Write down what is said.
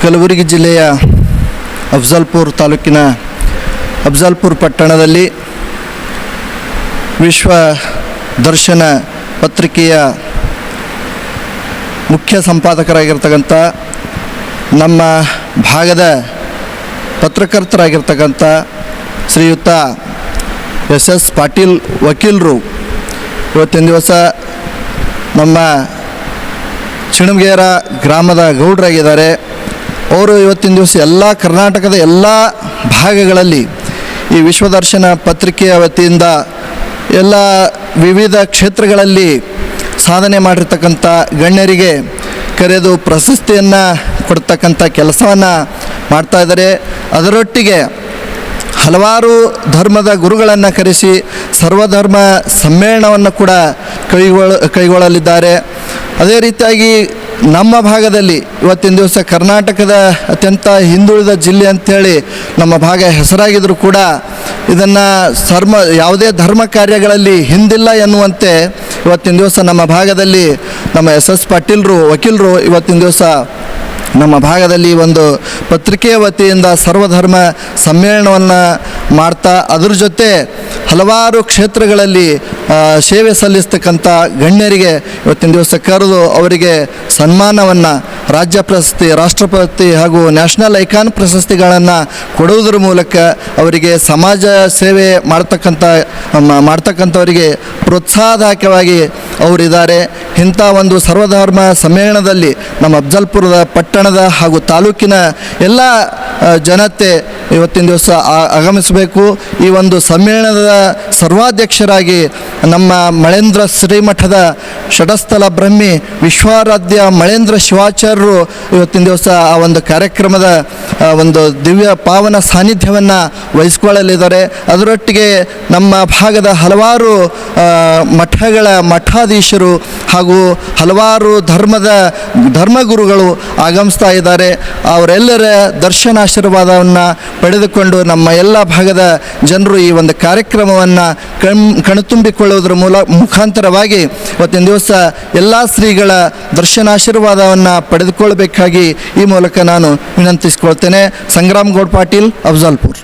ಕಲಬುರಗಿ ಜಿಲ್ಲೆಯ ಅಫ್ಜಲ್ಪುರ ತಾಲೂಕಿನ ಅಫ್ಜಲ್ಪುರ ಪಟ್ಟಣದಲ್ಲಿ ವಿಶ್ವ ದರ್ಶನ ಪತ್ರಿಕೆಯ ಮುಖ್ಯ ಸಂಪಾದಕರಾಗಿರ್ತಕ್ಕಂಥ ನಮ್ಮ ಭಾಗದ ಪತ್ರಕರ್ತರಾಗಿರ್ತಕ್ಕಂಥ ಶ್ರೀಯುತ ಎಸ್ ಪಾಟೀಲ್ ವಕೀಲರು ಇವತ್ತಿನ ದಿವಸ ನಮ್ಮ ಚಿಣಮಗೇರ ಗ್ರಾಮದ ಗೌಡರಾಗಿದ್ದಾರೆ. ಅವರು ಇವತ್ತಿನ ದಿವಸ ಎಲ್ಲ ಕರ್ನಾಟಕದ ಎಲ್ಲ ಭಾಗಗಳಲ್ಲಿ ಈ ವಿಶ್ವದರ್ಶನ ಪತ್ರಿಕೆಯ ವತಿಯಿಂದ ಎಲ್ಲ ವಿವಿಧ ಕ್ಷೇತ್ರಗಳಲ್ಲಿ ಸಾಧನೆ ಮಾಡಿರ್ತಕ್ಕಂಥ ಗಣ್ಯರಿಗೆ ಕರೆದು ಪ್ರಶಸ್ತಿಯನ್ನು ಕೊಡ್ತಕ್ಕಂಥ ಕೆಲಸವನ್ನು ಮಾಡ್ತಾಯಿದ್ದಾರೆ. ಅದರೊಟ್ಟಿಗೆ ಹಲವಾರು ಧರ್ಮದ ಗುರುಗಳನ್ನು ಕರೆಸಿ ಸರ್ವಧರ್ಮ ಸಮ್ಮೇಳನವನ್ನು ಕೂಡ ಕೈಗೊಳ್ಳಲಿದ್ದಾರೆ. ಅದೇ ರೀತಿಯಾಗಿ ನಮ್ಮ ಭಾಗದಲ್ಲಿ ಇವತ್ತಿನ ದಿವಸ ಕರ್ನಾಟಕದ ಅತ್ಯಂತ ಹಿಂದುಳಿದ ಜಿಲ್ಲೆ ಅಂಥೇಳಿ ನಮ್ಮ ಭಾಗ ಹೆಸರಾಗಿದ್ದರೂ ಕೂಡ ಇದನ್ನು ಯಾವುದೇ ಧರ್ಮ ಕಾರ್ಯಗಳಲ್ಲಿ ಹಿಂದಿಲ್ಲ ಎನ್ನುವಂತೆ ಇವತ್ತಿನ ದಿವಸ ನಮ್ಮ ಭಾಗದಲ್ಲಿ ನಮ್ಮ ಎಸ್ ಪಾಟೀಲ್ರು ವಕೀಲರು ಇವತ್ತಿನ ದಿವಸ ನಮ್ಮ ಭಾಗದಲ್ಲಿ ಒಂದು ಪತ್ರಿಕೆಯ ವತಿಯಿಂದ ಸರ್ವಧರ್ಮ ಸಮ್ಮೇಳನವನ್ನು ಮಾಡ್ತಾ ಅದರ ಜೊತೆ ಹಲವಾರು ಕ್ಷೇತ್ರಗಳಲ್ಲಿ ಸೇವೆ ಸಲ್ಲಿಸ್ತಕ್ಕಂಥ ಗಣ್ಯರಿಗೆ ಇವತ್ತಿನ ದಿವಸ ಕರೆದು ಅವರಿಗೆ ಸನ್ಮಾನವನ್ನು ರಾಜ್ಯ ಪ್ರಶಸ್ತಿ, ರಾಷ್ಟ್ರಪತಿ ಹಾಗೂ ನ್ಯಾಷನಲ್ ಐಕಾನ್ ಪ್ರಶಸ್ತಿಗಳನ್ನು ಕೊಡುವುದರ ಮೂಲಕ ಅವರಿಗೆ ಸಮಾಜ ಸೇವೆ ಮಾಡ್ತಕ್ಕಂಥವರಿಗೆ ಪ್ರೋತ್ಸಾಹದಾಯಕವಾಗಿ ಅವರಿದ್ದಾರೆ. ಇಂಥ ಒಂದು ಸರ್ವಧರ್ಮ ಸಮ್ಮೇಳನದಲ್ಲಿ ನಮ್ಮ ಅಫ್ಜಲ್ಪುರದ ಪಟ್ಟಣದ ಹಾಗೂ ತಾಲೂಕಿನ ಎಲ್ಲ ಜನತೆ ಇವತ್ತಿನ ದಿವಸ ಆಗಮಿಸಬೇಕು. ಈ ಒಂದು ಸಮ್ಮೇಳನದ ಸರ್ವಾಧ್ಯಕ್ಷರಾಗಿ ನಮ್ಮ ಮಳೇಂದ್ರ ಶ್ರೀಮಠದ ಷಡಸ್ಥಲ ಬ್ರಹ್ಮಿ ವಿಶ್ವಾರಾಧ್ಯ ಮಳೇಂದ್ರ ಶಿವಾಚಾರ್ಯರು ಇವತ್ತಿನ ದಿವಸ ಆ ಒಂದು ಕಾರ್ಯಕ್ರಮದ ಒಂದು ದಿವ್ಯ ಪಾವನ ಸಾನ್ನಿಧ್ಯವನ್ನು ವಹಿಸಿಕೊಳ್ಳಲಿದ್ದಾರೆ. ಅದರೊಟ್ಟಿಗೆ ನಮ್ಮ ಭಾಗದ ಹಲವಾರು ಮಠಗಳ ಮಠಾಧೀಶರು ಹಾಗೂ ಹಲವಾರು ಧರ್ಮಗುರುಗಳು ಆಗಮಿಸ್ತಾ ಇದ್ದಾರೆ. ಅವರೆಲ್ಲರ ದರ್ಶನಾಶೀರ್ವಾದವನ್ನು ಪಡೆದುಕೊಂಡು ನಮ್ಮ ಎಲ್ಲ ಭಾಗದ ಜನರು ಈ ಒಂದು ಕಾರ್ಯಕ್ರಮವನ್ನು ಕಣ್ತುಂಬಿಕೊಳ್ಳುವುದರ ಮುಖಾಂತರವಾಗಿ ಇವತ್ತಿನ ದಿವಸ ಎಲ್ಲ ಶ್ರೀಗಳ ದರ್ಶನಾಶೀರ್ವಾದವನ್ನು ಪಡೆದುಕೊಳ್ಳಬೇಕಾಗಿ ಈ ಮೂಲಕ ನಾನು ವಿನಂತಿಸಿಕೊಳ್ತೇನೆ. ಸಂಗ್ರಾಮ್ ಗೌಡ್ ಪಾಟೀಲ್, ಅಫ್ಜಲ್ಪುರ್.